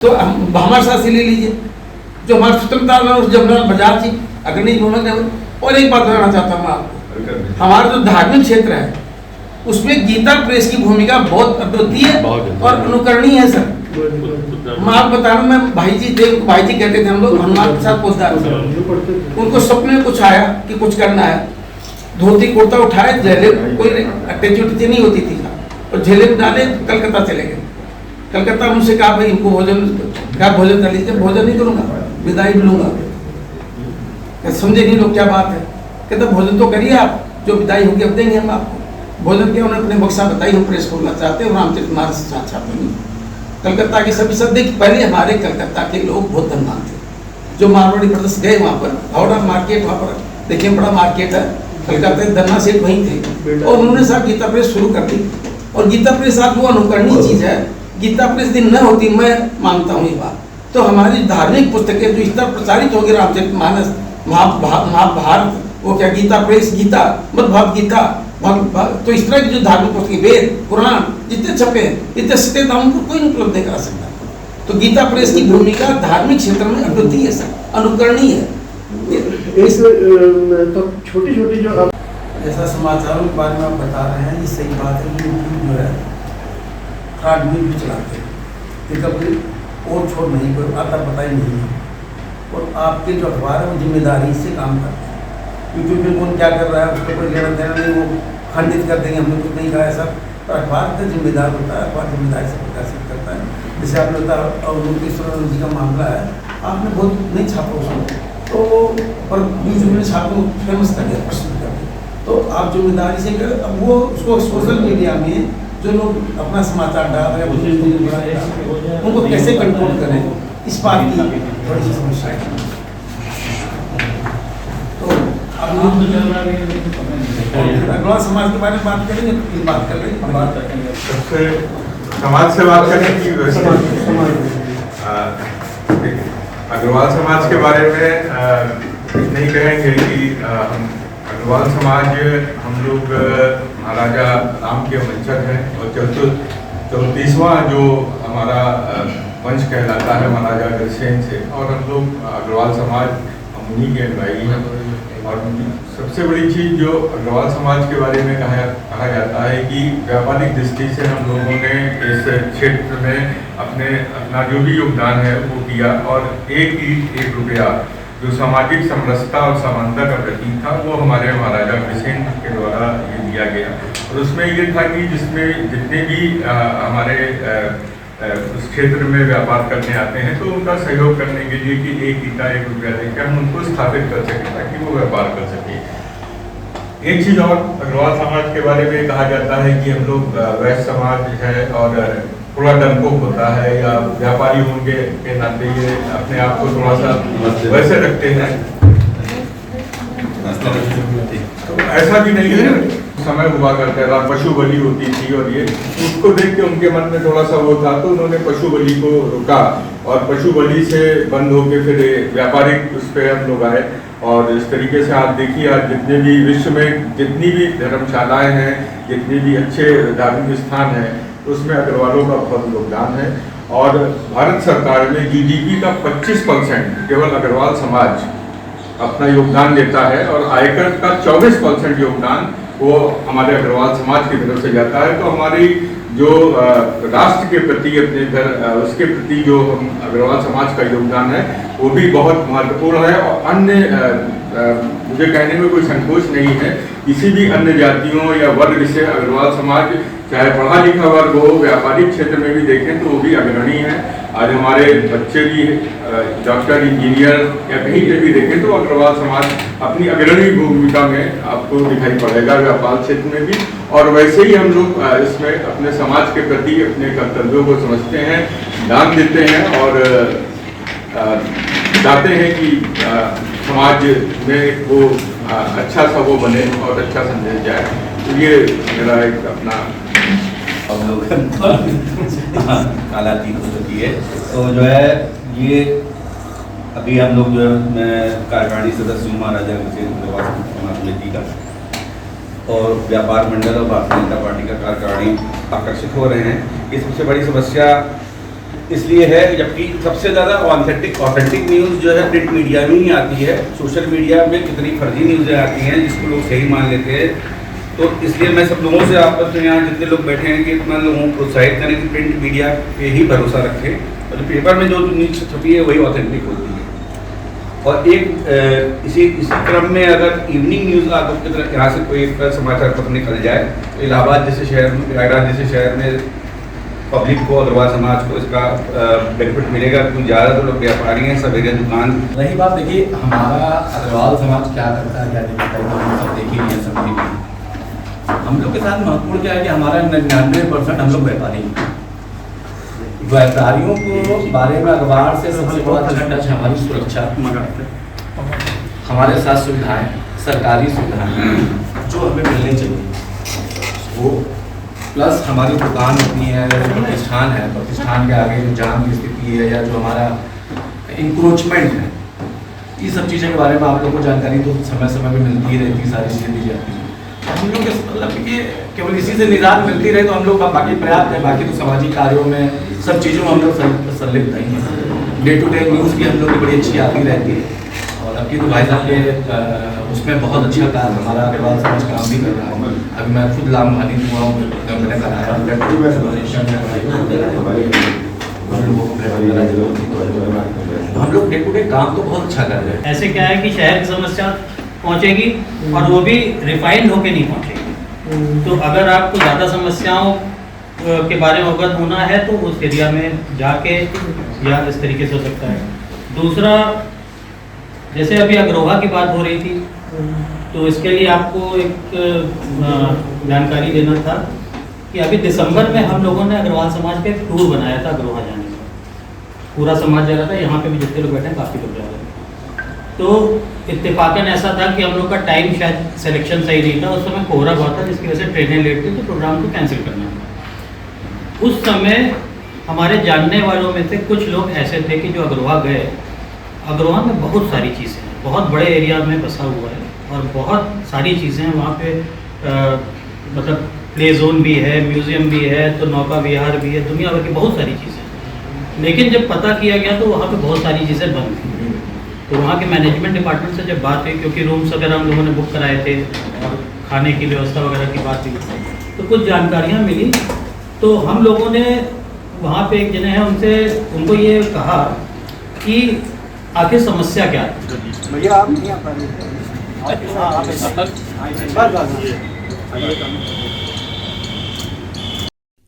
तो हमारे साथ से ले लीजिए जो हमारे स्वतंत्रता जमनालाल बजाज जी अग्रणी भूमिका। और एक बात बताना चाहता हूँ आपको, हमारा जो धार्मिक क्षेत्र है उसमें गीता प्रेस की भूमिका बहुत अद्वितीय और अनुकरणीय है सर। मैं आपको बता रहा हूँ, मैं भाई जी कहते थे हम लोग हनुमान के साथ पोस्टदार, उनको सपने में कुछ आया कि कुछ करना है, धोती कुर्ता उठाए, झेले कोई अटैची नहीं होती थी और झेले में डाले कलकत्ता चले गए। कलकत्ता में उनसे कहा भाई इनको भोजन कर लीजिए, भोजन नहीं करूँगा, विदाई भी लूँगा। समझे नहीं लोग क्या बात है, कहते भोजन तो करिए आप, जो विदाई होगी अब देंगे हम आपको। भोजन किया, उन्होंने अपने बक्सा बताई, हम प्रेस खोलना चाहते हैं, रामचरितमानस से छापेंगे। कलकत्ता के सभी सब देखिए, पहले हमारे कलकत्ता के लोग बहुत धनवान थे, जो मारवाड़ी ब्रदर्स गए वहाँ पर, हावड़ा मार्केट वहाँ पर देखिए बड़ा मार्केट है, कलकत्ता के धन्ना सेठ वहीं थे, और उन्होंने साहब गीता प्रेस शुरू कर दी। और गीता प्रेस आप वो अनुकरणीय चीज़ है, गीता प्रेस दिन न होती, मैं मानता हूँ ये बात, तो हमारी धार्मिक पुस्तकें जो इस तरह प्रचारित होगी, रामचरितमानस, महाभारत, वो क्या गीता प्रेस, गीता मद्भागवत गीता, तो इस तरह की जो धार्मिक पुस्तकें, वेद पुराण जितने छपे हैं, इतने सत्य उनको कोई नहीं उपलब्ध करा सकता। तो गीता प्रेस की भूमिका धार्मिक क्षेत्र में अद्वितीय है, अनुकरणीय है। तो छोटी छोटी जो जैसा समाचारों के बारे में आप बता रहे हैं, ये सही बात है कि यूट्यूब जो है फ्रॉड न्यूज़ भी चलाते हैं, कि कभी और छोड़ नहीं, कोई आता पता ही नहीं है। और आपके जो अखबार है वो जिम्मेदारी से काम करते हैं। यूट्यूब में कौन क्या कर रहा है उसको कोई लेना देना नहीं, वो खंडित कर देंगे, हमने कुछ नहीं कहा है सब। तो अखबार का जिम्मेदार होता है, अखबार जिम्मेदारी से प्रकाशित करता है। जैसे आपने बताया और मुकेश्वर जी का मामला है, आपने बहुत नहीं छापा उसको, तो पर यूट्यूब ने छापो फेमस कर दिया, प्रसिद्ध कर दिया। तो आप जिम्मेदारी से करें। अब वो उसको सोशल मीडिया में जो लोग अपना समाचार डाल रहे हैं उनको कैसे कंट्रोल करें, इस बात की थोड़ी सी समस्या है। तो अब अग्रवाल समाज के बारे में बात करेंगे, तो बात कर रहे हैं सबसे समाज से बात करने की अग्रवाल समाज के बारे में नहीं कहेंगे कि अग्रवाल समाज हम लोग महाराजा राम के वंशज हैं और 34वां जो हमारा वंश कहलाता है महाराजा अग्रसेन से, और हम लोग अग्रवाल समाज उन्हीं के अनुयायी हैं। और सबसे बड़ी चीज़ जो अग्रवाल समाज के बारे में कहा जाता है कि व्यापारिक दृष्टि से हम लोगों ने इस क्षेत्र में अपना जो भी योगदान है वो किया, और एक रुपया जो सामाजिक समरसता और समानता का प्रतीक था वो हमारे महाराजा अग्रसेन के द्वारा ये दिया गया। और उसमें ये था कि जिसमें जितने भी हमारे उस क्षेत्र में व्यापार करने आते हैं तो उनका सहयोग करने के लिए कि एक रुपया देकर हम उनको स्थापित कर सकें ताकि वो व्यापार कर सके। एक चीज़ और अग्रवाल समाज के बारे में कहा जाता है कि हम लोग वैश्य समाज है और थोड़ा डरपोक होता है, या व्यापारी होंगे के नाते ये अपने आप को थोड़ा सा वैसे रखते हैं, तो ऐसा भी नहीं है। समय हुआ करता था, पशु बलि होती थी, और ये उसको देख के उनके मन में थोड़ा सा वो था, तो उन्होंने पशु बलि को रोका और पशु बलि से बंद होके फिर व्यापारिक उस पर हम लोग आए। और इस तरीके से आप देखिए आज जितने भी विश्व में जितनी भी धर्मशालाएं हैं, जितने भी अच्छे धार्मिक स्थान हैं, उसमें अग्रवालों का बहुत योगदान है। और भारत सरकार में GDP का 25% केवल अग्रवाल समाज अपना योगदान देता है, और आयकर का 24% योगदान वो हमारे अग्रवाल समाज की तरफ से जाता है। तो हमारी जो राष्ट्र के प्रति अपने उसके प्रति जो हम अग्रवाल समाज का योगदान है वो भी बहुत महत्वपूर्ण है। और अन्य मुझे कहने में कोई संकोच नहीं है, किसी भी अन्य जातियों या वर्ग से अग्रवाल समाज चाहे पढ़ा लिखा वर्ग हो, व्यापारिक क्षेत्र में भी देखें तो वो भी अग्रणी है। आज हमारे बच्चे भी डॉक्टर, इंजीनियर या कहीं पे भी देखें तो अग्रवाल समाज अपनी अग्रणी भूमिका में आपको दिखाई पड़ेगा व्यापार क्षेत्र में भी। और वैसे ही हम लोग इसमें अपने समाज के प्रति अपने कर्तव्यों को समझते हैं, दान देते हैं और चाहते हैं कि समाज में वो अच्छा सा वो बने और अच्छा संदेश जाए। तो ये मेरा एक अपना हम लोग काला तीन हो चुकी है। तो जो है ये अभी हम लोग जो है मैं कार्यकारिणी सदस्य हूँ महाराजा अग्रसेन समिति का, और व्यापार मंडल और भारतीय जनता पार्टी का कार्यकारिणी आकर्षित हो रहे हैं। ये सबसे बड़ी समस्या इसलिए है, जबकि सबसे ज़्यादा ऑथेंटिक न्यूज़ जो है प्रिंट मीडिया में ही आती है। सोशल मीडिया में कितनी फर्जी न्यूज़ें आती हैं जिसको लोग सही मान लेते हैं। तो इसलिए मैं सब लोगों से आपस में यहाँ जितने लोग बैठे हैं कि इतना लोगों को प्रोत्साहित करें कि प्रिंट मीडिया पे ही भरोसा रखें और जो पेपर में जो न्यूज़ छपी है वही ऑथेंटिक होती है। और एक इसी क्रम में अगर इवनिंग न्यूज़ आपको यहाँ से कोई एक समाचार पत्र निकल जाए तो इलाहाबाद जैसे शहर में, प्रयागराज जैसे शहर में पब्लिक को, अग्रवाल समाज को इसका बेनिफिट मिलेगा क्योंकि ज़्यादातर लोग व्यापारी हैं, सवेरे दुकान। रही बात, देखिए हमारा अग्रवाल समाज क्या करता है क्या नहीं करता है, हम सब देख ही नहीं है, सब देख ही। हम लोग के साथ महत्वपूर्ण क्या है कि हमारा 99% हम लोग व्यापारी हैं। व्यापारियों को बारे में अखबार से सबसे बड़ा टच हमारी सुरक्षा, हमारे साथ सुविधाएं, सरकारी सुविधाएं जो हमें मिलनी चाहिए वो, प्लस हमारी दुकान होती है, प्रतिष्ठान है, प्रतिष्ठान के आगे जो जाम की स्थिति है या जो हमारा इंक्रोचमेंट है, ये सब चीज़ों के बारे में आप लोग को जानकारी तो समय समय पर मिलती ही रहती है, सारी चीज़ें दी जाती हैं। हम लोग मतलब कि केवल इसी से निजात मिलती रहे तो हम लोग बाकी पर्याप्त है। बाकी तो सामाजिक कार्यों में सब चीज़ों में हम लोग संलिप्त नहीं हैं। डे टू डे न्यूज़ भी हम लोग की बड़ी अच्छी आती रहती है और अभी तो भाई साहब के उसमें बहुत अच्छा काम हमारा अग्रवाल समाज काम भी कर रहा है। अभी मैं खुद लाभान्वित हुआ हूँ, मैंने कराया हम लोग डे टू डे काम तो बहुत अच्छा कर रहे हैं। ऐसे क्या है कि शहर की समस्या पहुंचेगी और वो भी रिफाइंड होके नहीं पहुंचेगी। तो अगर आपको ज़्यादा समस्याओं के बारे में अवगत होना है तो उस एरिया में जाके या इस तरीके से हो सकता है। दूसरा, जैसे अभी अग्रोहा की बात हो रही थी तो इसके लिए आपको एक जानकारी देना था कि अभी दिसंबर में हम लोगों ने अग्रवाल समाज का एक टूर बनाया था अग्रोहा जाने का। पूरा समाज जा रहा था, यहाँ पे भी जितने लोग बैठे हैं काफ़ी लोग जा रहे थे। तो इत्तेफाकन ऐसा था कि हम लोग का टाइम शायद सिलेक्शन सही नहीं था, उस समय कोहरा हुआ था जिसकी वजह से ट्रेनें लेट थी तो प्रोग्राम को कैंसिल करना था। उस समय हमारे जानने वालों में से कुछ लोग ऐसे थे कि जो अग्रोहा गए। अग्रोहा में बहुत सारी चीज़ें हैं, बहुत बड़े एरिया में बसा हुआ है और बहुत सारी चीज़ें हैं वहाँ पे। मतलब प्ले जोन भी है, म्यूज़ियम भी है, तो नौका विहार भी है, दुनिया भर की बहुत सारी चीज़ें। लेकिन जब पता किया गया तो वहाँ पे बहुत सारी चीज़ें बंद थी। तो वहाँ के मैनेजमेंट डिपार्टमेंट से जब बात हुई, क्योंकि रूम्स वगैरह हम लोगों ने बुक कराए थे और खाने की व्यवस्था वगैरह की बात हुई, तो कुछ जानकारियाँ मिली। तो हम लोगों ने वहाँ पे एक जने हैं उनको ये कहा कि आखिर समस्या क्या है। भैया आप नहीं आ पा रहे।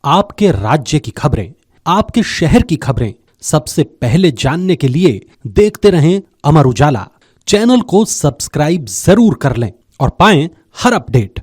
आपके राज्य की खबरें, आपके शहर की खबरें सबसे पहले जानने के लिए देखते रहें अमर उजाला। चैनल को सब्सक्राइब जरूर कर लें और पाएं हर अपडेट।